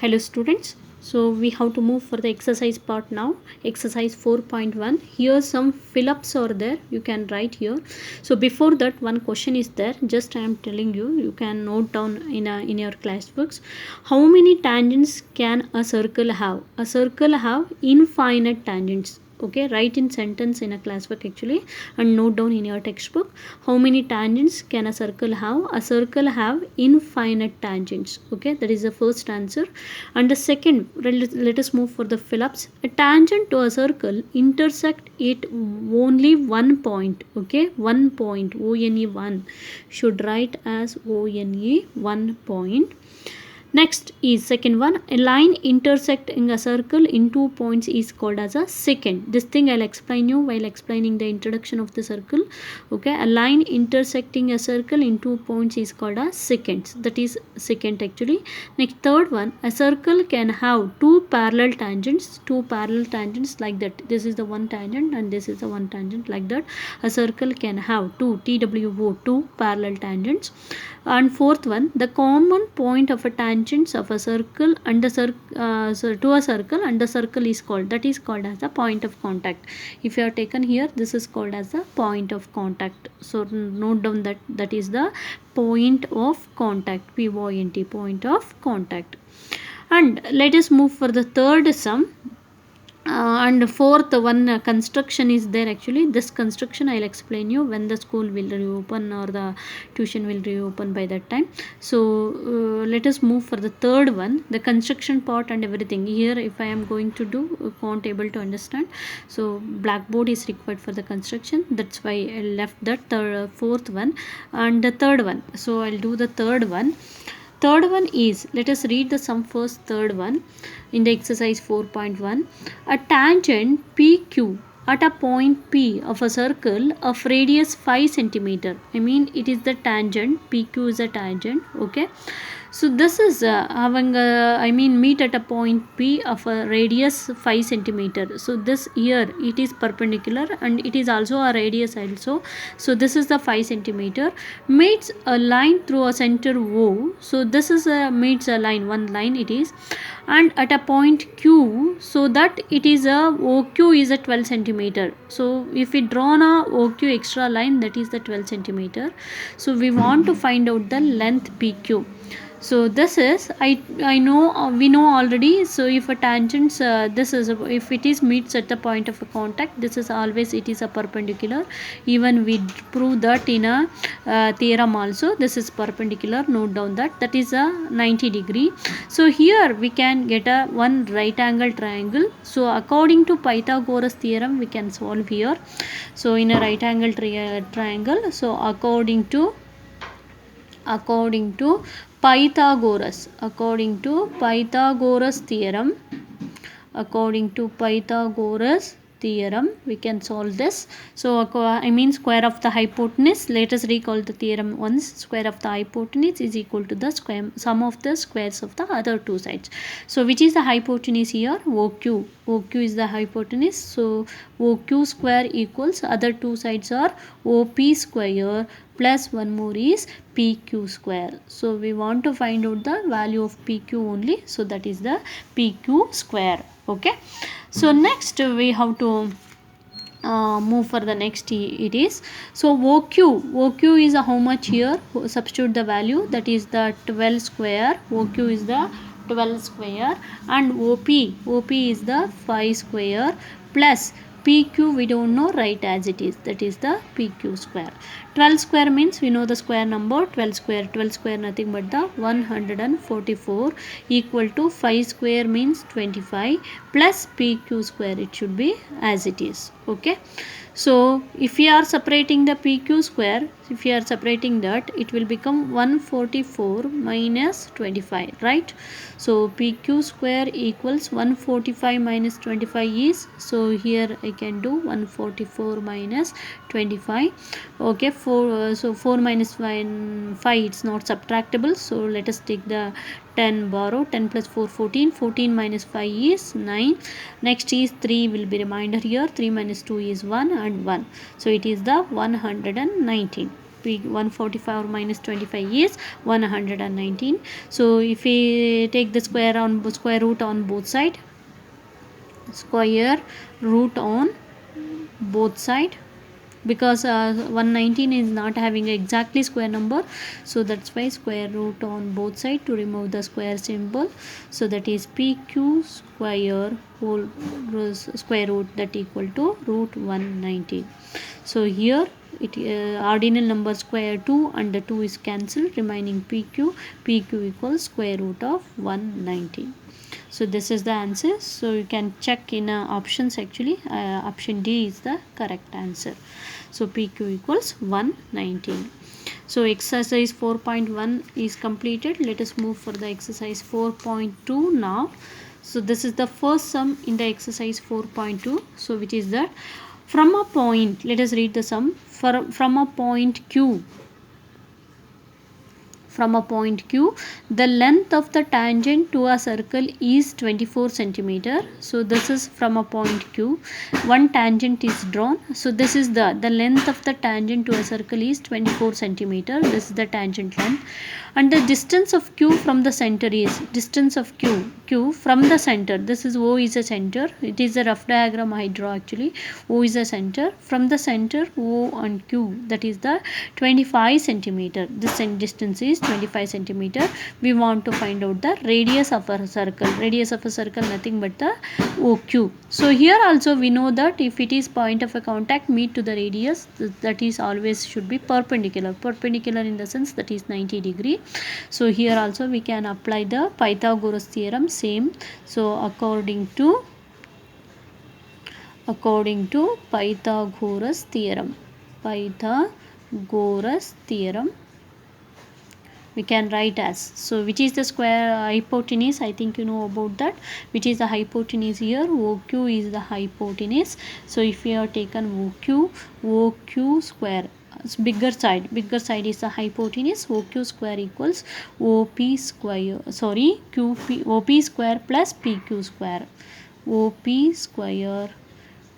Hello students, so we have to move for the exercise part now. Exercise 4.1. Here some fill-ups are there, you can write here. So before that, one question is there, just I am telling you, you can note down in your class books. How many tangents can a circle have? A circle have infinite tangents. Okay, write in sentence in a class book actually and note down in your textbook. How many tangents can a circle have? A circle have infinite tangents. Okay, that is the first answer. And the second, let us move for the fill-ups. A tangent to a circle intersect it only one point. Okay, one point, ONE 1 should write as ONE 1 point. Next is second one, a line intersecting a circle in 2 points is called as a secant. This thing I'll explain you while explaining the introduction of the circle. Okay, a line intersecting a circle in 2 points is called as secant. That is secant actually. Next, third one, a circle can have two parallel tangents like that. This is the one tangent and this is the one tangent like that. A circle can have two parallel tangents. And fourth one, the common point of a tangent of a circle and to a circle and the circle is called, that is called as the point of contact. If you have taken here, this is called as the point of contact. So note down that is the point of contact, POINT, point of contact. And let us move for the third sum. And fourth one, construction is there actually. This construction I'll explain you when the school will reopen or the tuition will reopen by that time. So let us move for the third one, the construction part and everything. Here if I am going to do, can't able to understand, so blackboard is required for the construction, that's why I left that fourth one. And the third one, so I'll do the third one. Third one is, let us read the sum first. Third one in the exercise 4.1, a tangent PQ at a point P of a circle of radius 5 centimeter. I mean it is the tangent, PQ is a tangent. Okay, so this is having meet at a point P of a radius 5 centimeter. So this here it is perpendicular and it is also a radius also. So this is the 5 centimeter, meets a line through a center O. So this is meets a line, one line it is, and at a point Q, so that it is a OQ is a 12 centimeter. So if we draw a OQ extra line, that is the 12 centimeter. So we want to find out the length PQ. So this is I know we know already. So if a tangent this is if it is meets at the point of a contact, this is always it is a perpendicular. Even we prove that in a theorem also, this is perpendicular. Note down that is a 90 degree. So here we can get a one right angle triangle. So according to Pythagoras theorem we can solve here. So in a right angle triangle, so according to Pythagoras theorem, we can solve this. So square of the hypotenuse, let us recall the theorem once. Square of the hypotenuse is equal to the sum of the squares of the other two sides. So which is the hypotenuse here? OQ is the hypotenuse. So OQ square equals, other two sides are OP square plus one more is PQ square. So we want to find out the value of PQ only. So that is the PQ square. Okay, so next we have to move for the next. It is, so OQ is how much here? Substitute the value, that is the 12 square. OQ is the 12 square and OP is the 5 square plus PQ we don't know, write as it is, that is the PQ square. 12 square means we know the square number. 12 square nothing but the 144 equal to 5 square means 25 plus PQ square, it should be as it is. Okay, so if we are separating the PQ square, if we are separating that, it will become 144 minus 25, right? So PQ square equals 145 minus 25 is, so here I can do 144 minus 25. Okay, so 4 minus 5 it's not subtractable. So let us take the 10 borrow. 10 plus 4 14. 14 minus 5 is 9. Next is 3 will be remainder here. 3 minus 2 is 1 and 1. So it is the 119. P 145 or minus 25 is 119. So if we take the square root on both side, square root on both side, because 119 is not having exactly square number, so that's why square root on both side to remove the square symbol. So that is pq square whole square root that equal to root 119. So here it ordinal number square 2 under 2 is cancelled, remaining pq equals square root of 119. So this is the answer. So you can check in options, actually option D is the correct answer. So PQ equals 119. So exercise 4.1 is completed. Let us move for the exercise 4.2 now. So this is the first sum in the exercise 4.2. So which is that from a point, let us read the sum. From a point Q, from a point Q, the length of the tangent to a circle is 24 centimeter. So this is from a point Q. One tangent is drawn. So this is the length of the tangent to a circle is 24 centimeter. This is the tangent length. And the distance of Q from the center is, distance of Q from the center. This is O is a center. It is a rough diagram I draw actually. O is a center. From the center O and Q, that is the 25 centimeter. This distance is 25 centimeter. We want to find out the radius of a circle. Radius of a circle nothing but the OQ. So here also we know that if it is point of a contact meet to the radius, that is always should be perpendicular. Perpendicular in the sense that is 90 degree. So here also we can apply the Pythagoras theorem same. So according to Pythagoras theorem, we can write as, so which is the square hypotenuse, I think you know about that, which is the hypotenuse here. OQ is the hypotenuse. So if we have taken OQ square, bigger side is the hypotenuse. OQ square equals OP square, sorry, OP square plus PQ square. OP square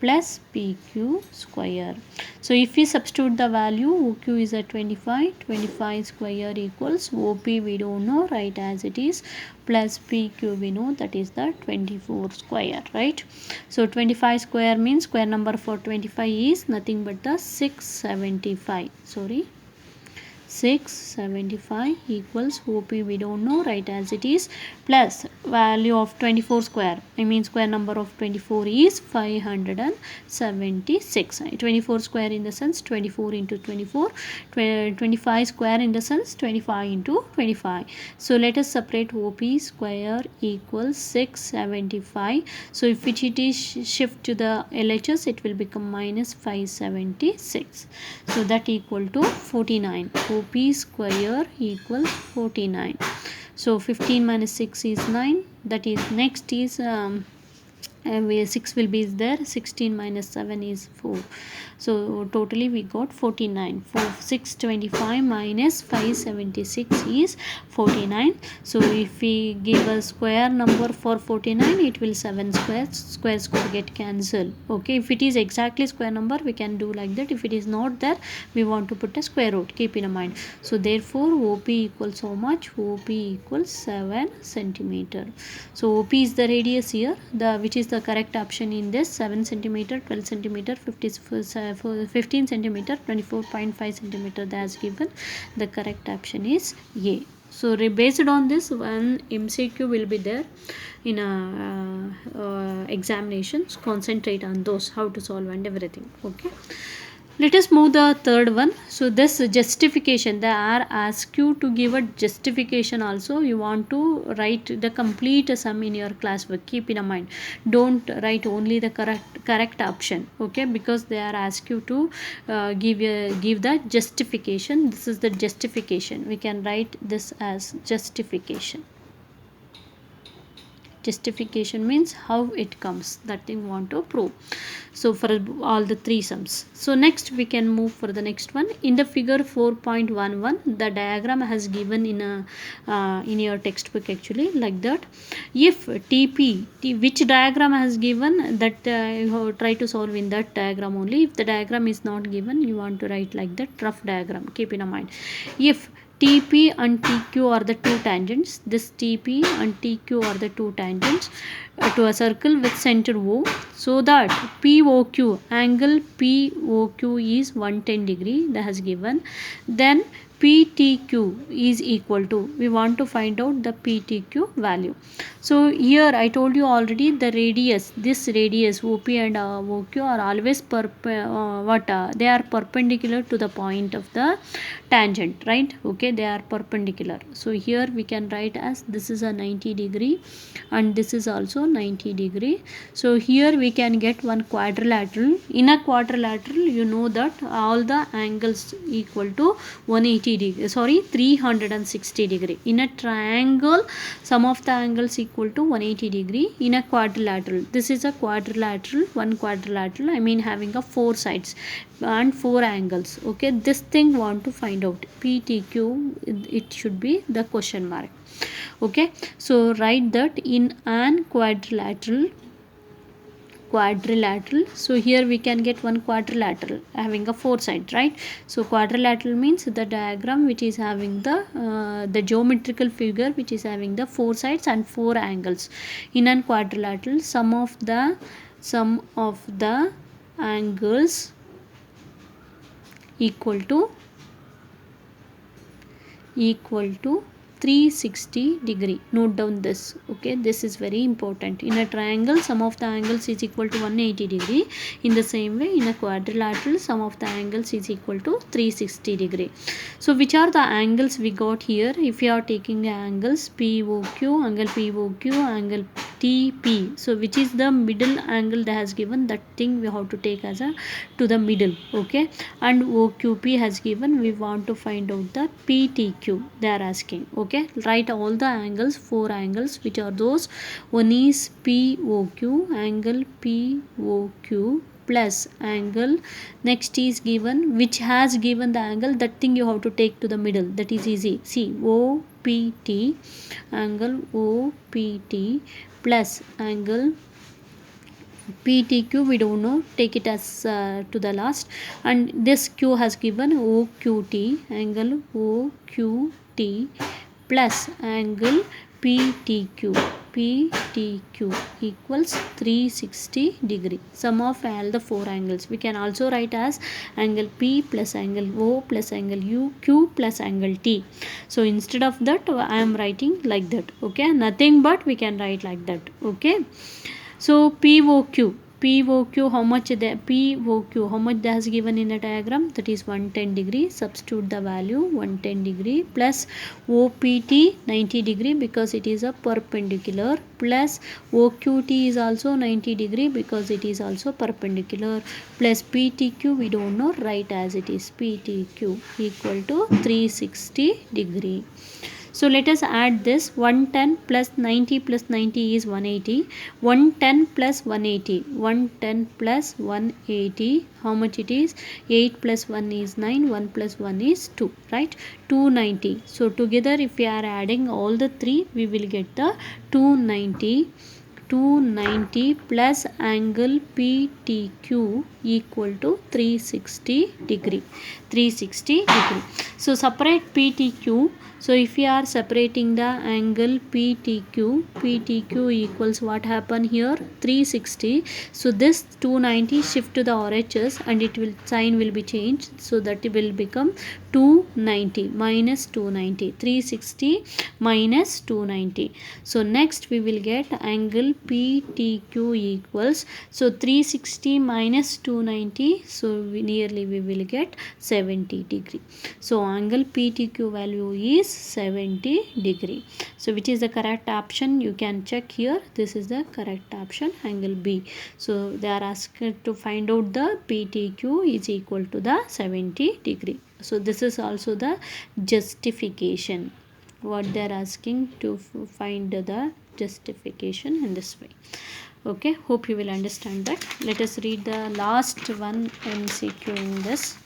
plus PQ square. So if we substitute the value, OQ is at 25 square equals OP we don't know, right as it is, plus PQ we know, that is the 24 square, right? So 25 square means square number for 25 is nothing but the 675, sorry, 675 equals OP we don't know, right as it is, plus value of 24 square, I mean square number of 24 is 576. 24 square in the sense 24 into 24, 25 square in the sense 25 into 25. So let us separate OP square equals 675. So if it is shift to the LHS, it will become minus 576. So that equal to 49. OP square equals 49. So 15 minus 6 is 9. That is next is 6 will be there. 16 minus 7 is 4. So totally we got 49. 625 minus 576 is 49. So if we give a square number for 49, it will 7 squares could get cancelled. Okay, if it is exactly square number we can do like that. If it is not there, we want to put a square root, keep in mind. So therefore OP equals how much? OP equals 7 centimeter. So OP is the radius here, which is the correct option in this, 7 centimeter, 12 centimeter, 15 centimeter, 24.5 centimeter as given. The correct option is A. So based on this, one MCQ will be there in examinations. Concentrate on those, how to solve and everything. Okay. Let us move the third one. So this justification, they are asked you to give a justification also. You want to write the complete sum in your classwork. Keep in mind, don't write only the correct option. Okay, because they are asked you to give the justification. This is the justification. We can write this as justification. It Justification means how it comes, that thing want to prove. So for all the three sums. So next we can move for the next one. In the figure 4.11, the diagram has given in your textbook actually like that. If which diagram has given that, you try to solve in that diagram only. If the diagram is not given, you want to write like that rough diagram. Keep in mind, if TP and TQ are the two tangents, this TP and TQ are the two tangents to a circle with center O, so that POQ, angle POQ is 110 degree, that has given. Then PTQ is equal to, we want to find out the PTQ value. So here I told you already, the radius, this radius OP and OQ are always they are perpendicular to the point of the tangent, right? Okay, they are perpendicular. So here we can write as this is a 90 degree and this is also 90 degree. So here we can get one quadrilateral. In a quadrilateral, you know that all the angles equal to 180 degree, sorry, 360 degree. In a triangle, sum of the angles equal to 180 degree. In a quadrilateral, this is a quadrilateral, one quadrilateral, I mean having a 4 sides and 4 angles. Okay, this thing want to find out PTQ, it should be the question mark. Okay, so write that in an quadrilateral, so here we can get one quadrilateral having a 4 sides, right? So quadrilateral means the diagram which is having the geometrical figure which is having the 4 sides and 4 angles. In an quadrilateral, sum of the angles equal to 360 degree. Note down this. Okay, this is very important. In a triangle, sum of the angles is equal to 180 degree. In the same way, in a quadrilateral, sum of the angles is equal to 360 degree. So which are the angles we got here? If you are taking angles POQ, angle POQ, angle TP, so which is the middle angle that has given, that thing we have to take as a to the middle. Okay, and OQP has given, we want to find out the PTQ they are asking. Okay, write all the angles, 4 angles, which are those. One is POQ, angle POQ plus angle, next is given, which has given the angle, that thing you have to take to the middle, that is easy. See, OPT, angle OPT plus angle PTQ, we don't know, take it as to the last, and this Q has given OQT, angle OQT plus angle PTQ equals 360 degree. Sum of all the 4 angles. We can also write as angle P plus angle O plus angle U, Q plus angle T. So instead of that, I am writing like that. Okay, nothing but we can write like that. Okay, so POQ, how much that has given in a diagram, that is 110 degree. Substitute the value 110 degree plus OPT 90 degree because it is a perpendicular, plus OQT is also 90 degree because it is also perpendicular, plus PTQ we don't know, write as it is PTQ equal to 360 degree. So let us add this. 110 plus 90 plus 90 is 180. 110 plus 180. 110 plus 180. How much it is? 8 plus 1 is 9. 1 plus 1 is 2. Right? 290. So together if we are adding all the 3, we will get the 290. 290 plus angle PTQ equal to 360 degree. 360 degree. So separate PTQ. So if we are separating the angle PTQ equals what happen here? 360. So this 290 shift to the RHS and it will, sign will be changed. So that it will become 290 minus 290. 360 minus 290. So next we will get angle PTQ equals, so 360 minus 290, so nearly we will get 70 degree. So angle PTQ value is 70 degree. So which is the correct option? You can check here. This is the correct option, angle B. So they are asked to find out the PTQ is equal to the 70 degree. So this is also the justification. what they are asking to find the justification in this way. Okay, hope you will understand that. Let us read the last one MCQ in this.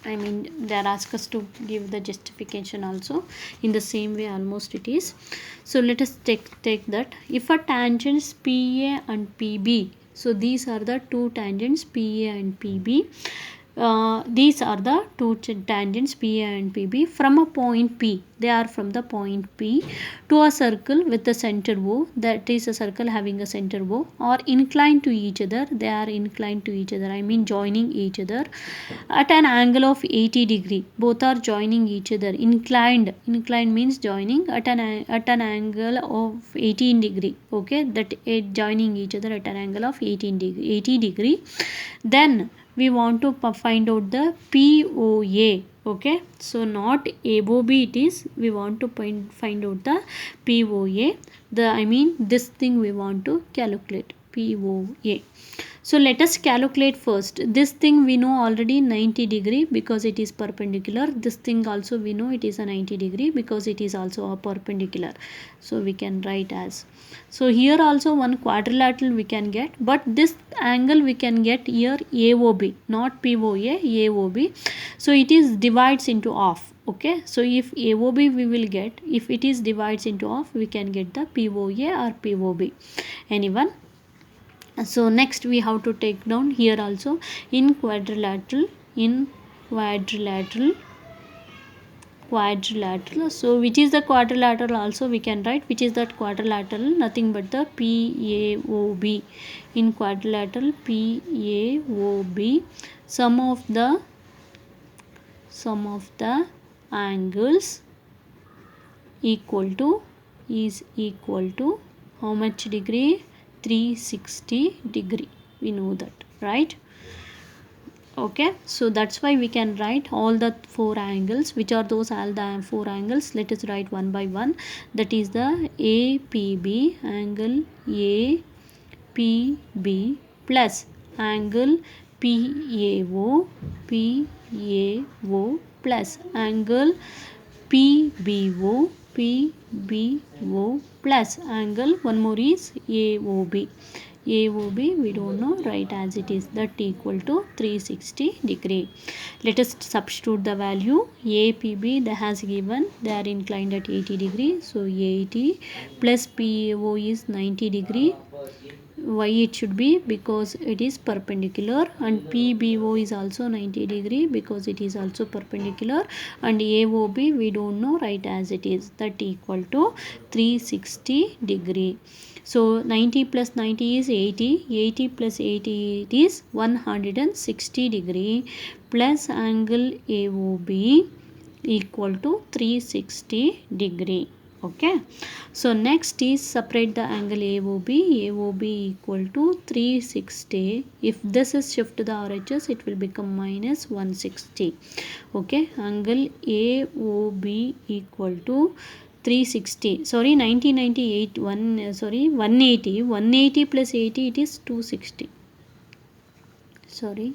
I mean, they are asked us to give the justification also in the same way almost it is. So let us take that. If a tangents PA and PB, so these are the two tangents PA and PB. These are the two tangents PA and PB from a point P. They are from the point P to a circle with the center O. That is a circle having a center O, or inclined to each other. They are inclined to each other. I mean joining each other at an angle of 80 degree. Both are joining each other. Inclined means joining at an angle of 18 degree. Okay, that joining each other at an angle of 80 degree. Then we want to find out the POA. Okay, so not AOB it is, we want to find out the POA. This thing we want to calculate, POA. So let us calculate first. This thing we know already 90 degree because it is perpendicular. This thing also we know it is a 90 degree because it is also a perpendicular. So we can write as. So here also one quadrilateral we can get, but this angle we can get here AOB, not POA, AOB. So it is divides into half. Okay, so if AOB we will get, if it is divides into half, we can get the POA or POB. Anyone? So next we have to take down here also in quadrilateral, so which is the quadrilateral also we can write, which is that quadrilateral, nothing but the PAOB. In quadrilateral PAOB, sum of the angles is equal to how much degree? 360 degree. We know that, right? Okay, so that's why we can write all the four angles. Which are those all the four angles? Let us write one by one. That is the APB, angle APB plus angle PAO plus angle PBO plus angle, one more is AOB we don't know, write as it is, that equal to 360 degree. Let us substitute the value. APB they has given, they are inclined at 80 degree, so 80 plus PAO is 90 degree. Why it should be? Because it is perpendicular, and PBO is also 90 degree because it is also perpendicular, and AOB we don't know, write as it is, that equal to 360 degree. So 90 plus 90 is 80, 80 plus 80 it is 160 degree plus angle AOB equal to 360 degree. Okay, so next is separate the angle AOB equal to 360. If this is shift to the RHS, it will become minus 160. Okay, angle AOB equal to 360, sorry 1998 180 plus 80 it is 260, sorry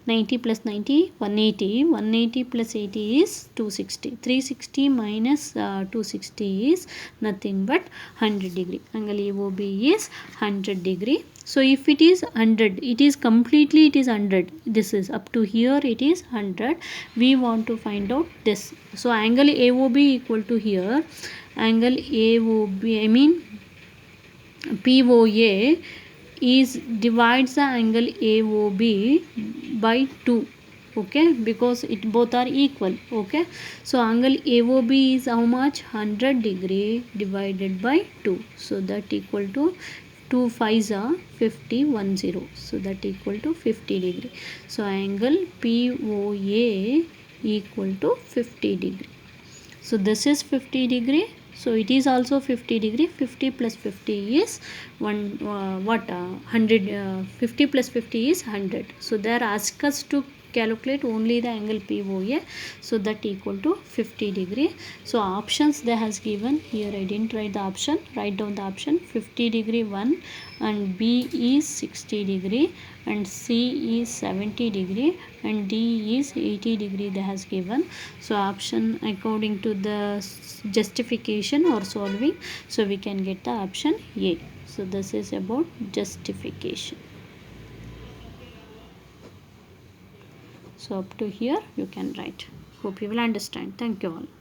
90 plus 90 180 plus 80 is 260, 360 minus 260 is nothing but 100 degree. Angle AOB is 100 degree. So if it is 100, it is completely, it is 100, this is up to here it is 100. We want to find out this. So angle AOB equal to here, angle AOB POA is divides the angle AOB by 2. Okay, because it both are equal. Okay, so angle AOB is how much? 100 degree divided by 2, so that equal to 2 5s are 50, 10, so that equal to 50 degree. So angle POA equal to 50 degree. So this is 50 degree, so it is also 50 degree. 50 plus 50 is 100, 50 plus 50 is 100. So they are asked us to calculate only the angle POA, so that equal to 50 degree. So options they has given here, I didn't write the option, write down the option. 50 degree one, and B is 60 degree, and C is 70 degree, and D is 80 degree they has given. So option according to the justification or solving, so we can get the option A. So this is about justification. So up to here you can write. Hope you will understand. Thank you all.